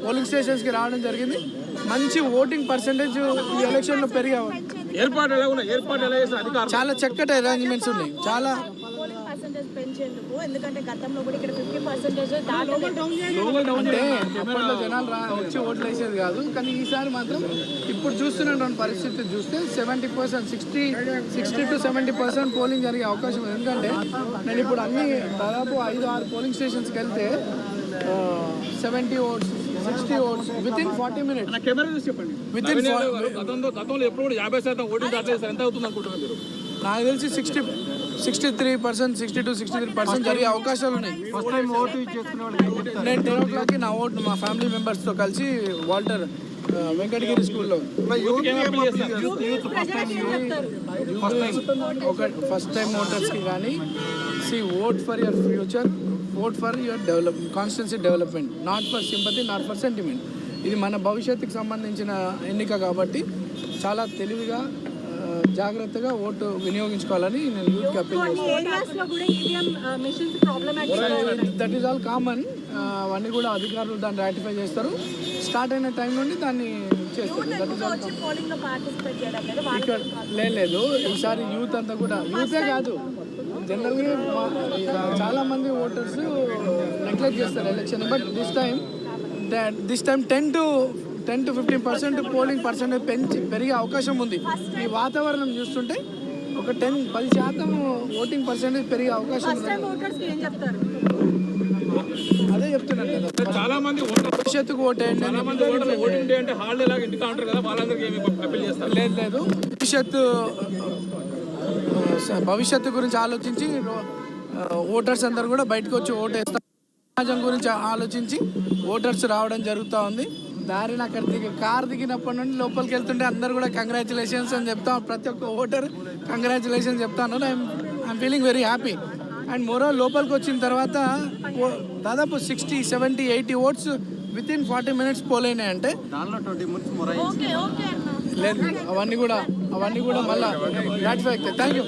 Polling స్టేషన్స్కి రావడం జరిగింది. మంచి ఓటింగ్ పర్సెంటేజ్ ఈ ఎలక్షన్లో పెరిగాయి. చాలా చక్కటి అరేంజ్మెంట్స్ ఉన్నాయి. చాలా పెంచేందుకు ఎందుకంటే గతంలో కూడా ఇక్కడ 50% అంటే అప్పట్లో జనాలు వచ్చి ఓట్లు వేసేది కాదు. కానీ ఈసారి మాత్రం ఇప్పుడు చూస్తున్నటువంటి పరిస్థితి చూస్తే 70%, 60 to 70% పోలింగ్ జరిగే అవకాశం ఉంది. ఎందుకంటే నేను ఇప్పుడు అన్ని దాదాపు 5-6 పోలింగ్ స్టేషన్స్కి వెళ్తే 70 ఓట్స్, 60 ఓట్స్ వితిన్ 40 minutes. నాకు తెలిసి 63%, 60 to 63% జరిగే అవకాశాలు ఉన్నాయి. నేను 10 o'clock నా ఓటు మా ఫ్యామిలీ మెంబర్స్తో కలిసి వాల్టర్ వెంకటగిరి స్కూల్లో ఫస్ట్ టైం ఓటర్స్కి కానీ vote for your future, vote for your constituency development, not for sympathy, not for sentiment. ఇది మన భవిష్యత్తుకు సంబంధించిన ఎన్నిక కాబట్టి చాలా తెలివిగా జాగ్రత్తగా ఓటు వినియోగించుకోవాలని నేను యూత్కి అప్పీల్ చేస్తాను. That is all common. అవన్నీ కూడా అధికారులు దాన్ని రాటిఫై చేస్తారు. స్టార్ట్ అయిన టైం నుండి దాన్ని చేస్తారు. దట్ ఈస్ ఆల్ ఇక్కడ లేదు. ఈసారి యూత్ అంతా కూడా, యూతే కాదు జనరల్గా చాలా మంది ఓటర్స్ నెగ్లెక్ట్ చేస్తారు election. But this time 10 to 15% polling percentage పెరిగే అవకాశం ఉంది. ఈ వాతావరణం చూస్తుంటే ఒక 10% ఓటింగ్ పర్సెంటేజ్ పెరిగే అవకాశం ఉంది. అదే చెప్తున్నాను కదా, చాలా మంది భవిష్యత్తుకు ఓటేయండి. లేదు భవిష్యత్తు గురించి ఆలోచించి ఓటర్స్ అందరు కూడా బయటకు వచ్చి ఓటేస్తారు. సమాజం గురించి ఆలోచించి ఓటర్స్ రావడం జరుగుతూ ఉంది. దారిని అక్కడ కార్ దిగినప్పటి నుండి లోపలికి వెళ్తుంటే అందరు కూడా కంగ్రాచులేషన్స్ అని చెప్తాం. ప్రతి ఒక్క ఓటర్ కంగ్రాచులేషన్స్ చెప్తాను. I'm feeling very happy. And మోరో లోపలికి వచ్చిన తర్వాత దాదాపు 60, 70, 80 ఓట్స్ వితిన్ 40 minutes పోలైనాయి. అంటే లేదు అవన్నీ కూడా మళ్ళీ రాటిఫై అవుతాయి. Thank you.